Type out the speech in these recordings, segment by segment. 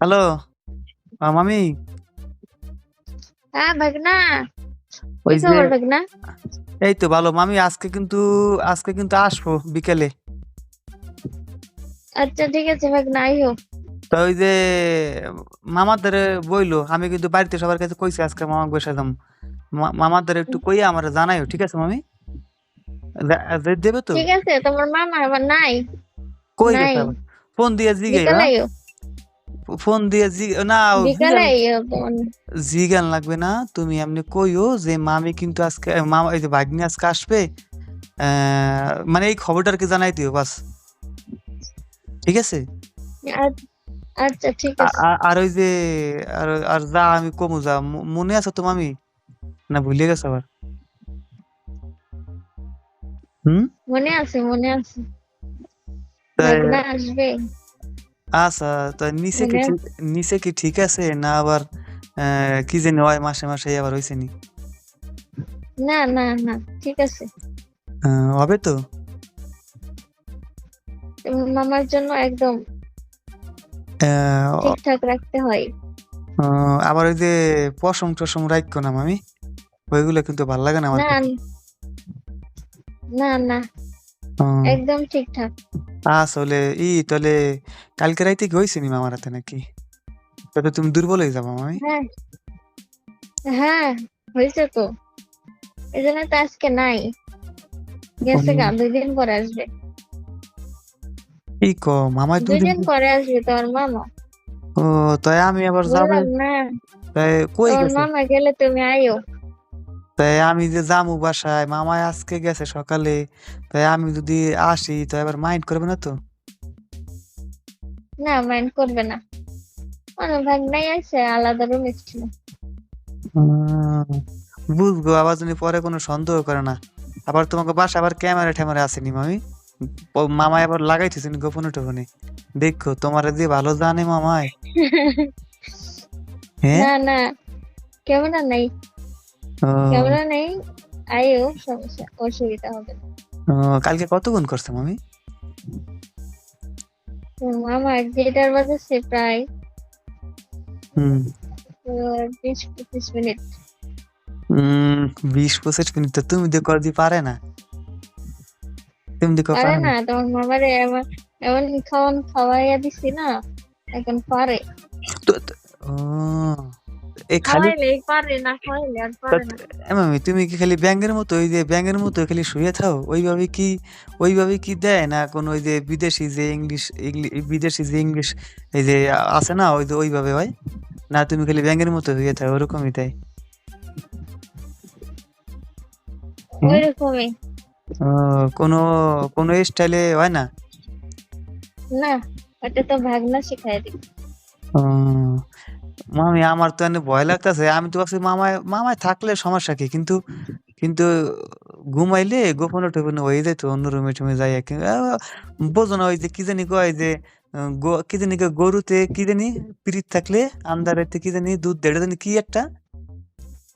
Hello মামি। হ্যাঁ ভাগনা, কি ওই যে খবর ভাগনা? এই তো ভালো মামি। আজকে কিন্তু আসবো বিকেলে। আচ্ছা ঠিক আছে ভাগনা, আইও। তো ওই যে মামাদের বইলো, আমি কিন্তু বাড়িতে সবার কাছে কইছি আজকে মামাকে বসে যাম। মামাদের একটু কইয়া আমার জানাইও, ঠিক আছে মামি? দেবে তো? ঠিক আছে, তোমার মামা আবার নাই? কই নাই, গেছে আবার? ফোন দিয়ে জিগাই বিকালে হ্যাঁ। আইও। ফোন দিয়ে না বিকালে জিগান। আইও তোমার। জিগান লাগবে না, তুমি এমনি কইও যে মামি কিন্তু আজকে মামা এই যে ভাগ্নি আজকে আসবে। মানে এই খবরটা আর কি জানাই দিও বাস। ঠিক আছে। আ- আচ্ছা ঠিক আছে। আর ওই যে আর আর যা আমি কমু যা মনে আছে তো মামি? না ভুলে গেছো আবার? হুম। মনে আছে, মনে আছে। ভাগনা তাই আসবে। আচ্ছা। তো নিচে কি মনে ঠিক, আছে। নিচে কি ঠিক আছে না আবার কি জানি হয় মাসে মাসে আবার হয়েছে নি? না না না, ঠিক আছে। হবে তো। তোমার মামার জন্য একদম আহ, ঠিকঠাক রাখতে হয়। আবার ওই যে পশম টসম রাখো না মামি, ওইগুলো কিন্তু ভাল লাগে না আমার না কাছে। না না, আহ, একদম ঠিকঠাক। আসলে তাহলে কালকে রাইতে কি হয়েছে নি মামার হাতে নাকি? তবে তুমি দুর্বল হয়ে যাবো মামি। হ্যাঁ হ্যাঁ, হয়েছে তো। এই জন্য তো আজকে নাই, গেছে গা, 2 দিন পরে আসবে। কি কো? মামাই দুই দুদিন? দিন পরে আসবে তোমার মামা। ও, তাই আমি আবার যাবো। বললাম না, তাই কই তোমার গেছে? মামা গেলে তুমি আইও। তাই আমি যে জামু বাসায়, মামাই আজকে গেছে সকালে। তাই আমি যদি আসি তো এবার মাইন্ড করবে না তো? না, মাইন্ড করবে না। কোনো ভাগ নাই, আছে আলাদা রুমে ছিল। উম, বুঝবো আবার যদি পরে কোনো সন্দেহ করে না। আবার তোমাকে বাসা আবার ক্যামেরা ট্যামেরা আসেনি মামি? মামাই আবার লাগাইতেছেন গোপনে টোপনে। দেখো তোমার যে ভালো জানে মামাই। হ্যাঁ। না না, ক্যামেরা নাই, ও, ক্যামেরা নেই। আইও, সমস্যা অসুবিধা হবে না। ও, কালকে কত গুণ করছে মামি? মামা যেটার বাজেছে প্রায় হুম। 20-25 মিনিট। উম 20-25 মিনিট তো তুমি দিয়ে কর দি পারে না? তুমি দিয়ে পারে পারে না? না, তোমার মামারে এমন এমন খাওয়ান খাওয়াইয়া দিছি না, এখন পারে। তো ও, এই খালি খাওয়াইলেই পারে, না খাওয়াইলে আর পারে না। মামি তুমি কি খালি ব্যাঙের মতো, ওই যে ব্যাঙের মতো খালি শুয়ে থাও ওইভাবে কি? ওইভাবে কি দেয় না কোন ওই যে বিদেশি যে ইংলিশ, বিদেশি যে ইংলিশ এই যে আছে না, ওই যে ওইভাবে হয় না? তুমি খালি ব্যাঙের মতো হয়ে থাও ওরকমই দেয়? হুম। ওইরকমই। ও, কোনো কোনো স্টাইলে হয় না? না, ওটা তো ভাগনা শিখাই দিই। ও, মামি আমার তো এনে ভয় লাগতেছে। আমি তো ভাবছি মামায় মামায় থাকলে সমস্যা কি, কিন্তু কিন্তু ঘুমাইলে গোপনে টোপনে হয়ে যেত অন্য রুমে টুমে যাই। বোঝো না ওই যে কি জানি কয় যে কি জানি কয়, গরুতে কি জানি পিরিত থাকলে আন্দারেতে কি জানি দুধ দেড় জানি কি একটা,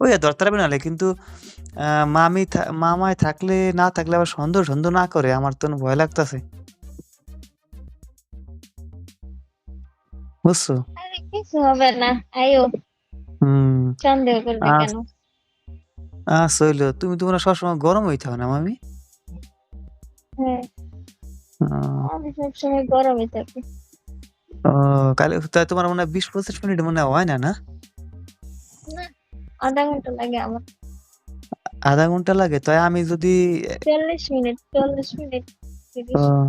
ওই আর ধরতে পারবে নাহলে কিন্তু মামায় থাকলে না থাকলে আবার সন্দেহ সন্দেহ না করে, আমার তো ভয় লাগতেছে, বুঝছো? আরে কিছু হবে না, আইও। হুম। সন্দেহ করবে আহ কেন? সইল, তুমি তোমরা সবসময় গরম হইতে হবে না মামি? হ্যাঁ, আহ, আমি সবসময় গরমই থাকি। ও, কালে তাই তোমার মনে হয় 20-25 মিনিট মনে হয় না, না? না, আধা ঘন্টা লাগে আমার। আধা ঘন্টা লাগে? তাই আমি যদি 40 মিনিট, 40 মিনিট, 30। আহ,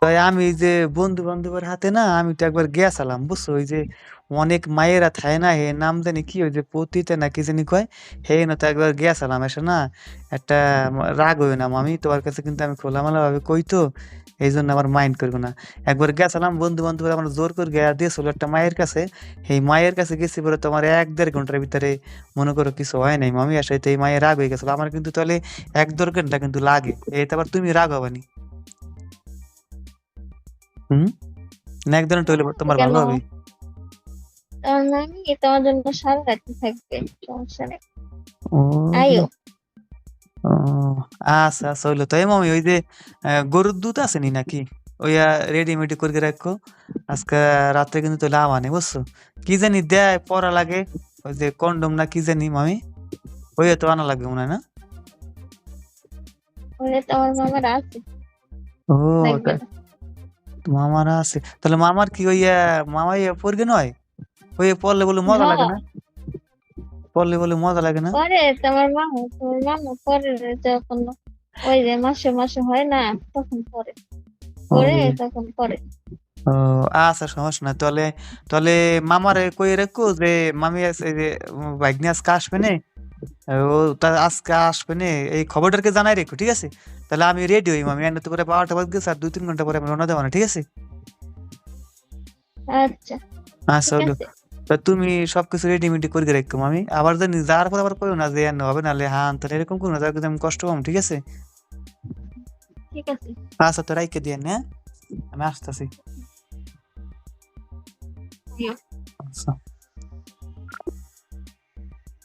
তাই আমি এই যে বন্ধু বান্ধবের হাতে না, আমি তো একবার গেছিলাম বুঝছো, ওই যে অনেক মায়েরা থায় না, হে নাম জানি কি, ওই যে পতিতে না কি জানি কয়, হে না তো একবার গেছিলাম এসে না। একটা রাগ হইও না মামি, তোমার কাছে কিন্তু আমি খোলামেলা ভাবে কই তো, এই জন্য আমার মাইন্ড করবে না। একবার গেছিলাম বন্ধু বান্ধব আমার জোর করে গেয়া দিয়েছিল একটা মায়ের কাছে। এই মায়ের কাছে গেছি পরে তোমার 1-1.5 ঘন্টার ভিতরে মনে করো কিছু হয় নাই মামি, আসলে তো এই মায়ের রাগ হয়ে গেছিল আমার, কিন্তু তাহলে 1-1.5 ঘন্টা কিন্তু লাগে, এটা আবার তুমি রাগ হবানি। হুম। না, এক ধরনের টইলে তোমার কেন? ভালো হবে। তার মানে তোমার জন্য সারা রাত্রি থাকবে, সমস্যা নেই। ও, আইও। ও, আচ্ছা আচ্ছা হইলো। তো এই মামি ওই যে গরুর দুধ আসেনি নাকি? ওইয়া রেডিমেডি করে রাখো। আজকে রাত্রে কিন্তু তো লাভ আনে বুঝছো? কি জানি দেয় পরা লাগে, ওই যে কন্ডম না কি জানি মামি, ওইয়া তো আনা লাগবে মনে হয় না? ওরে তো আমার মামার আছে, ও লাগবে তা- না। মামারা আছে তাহলে, মামার কি ওইয়া মামাই পরগে নয়? ওই পরলে বলে মজা লাগে হ্যাঁ না? পরলে বলে মজা লাগে না? পরে তোমার মামা পরে, যখন ওই যে মাসে মাসে হয় না, তখন পরে, পরে ও তখন পরে। ও আচ্ছা, সমস্যা নাই তাহলে। তাহলে মামারে কই রাখো যে মামি আছে এই যে ভাগ্নি আজকে আসবে নে, ও তা আজকে আসবে নে, এই খবরটাকে জানাই রেখো, ঠিক আছে? তাহলে আমি রেডি হই মামি, এনে তো করে 12টা বাজে গেছে, আর 2-3 ঘন্টা পরে আমি রওনা দেবো না, ঠিক আছে? আচ্ছা আচ্ছা ঠিক হলো। আছে। তা তুমি সবকিছু রেডিমেডি করে রেখো মামি, আবার জানি যাওয়ার পর আবার কইও না যে এনে হবে, নাহলে হ্যাঁ তাহলে এরকম করো না, তাহলে কিন্তু আমি কষ্ট পাবো, ঠিক আছে? ঠিক আছে। আচ্ছা তো রাইখে দিয়ে হ্যাঁ, আমি আসতেছি। আচ্ছা।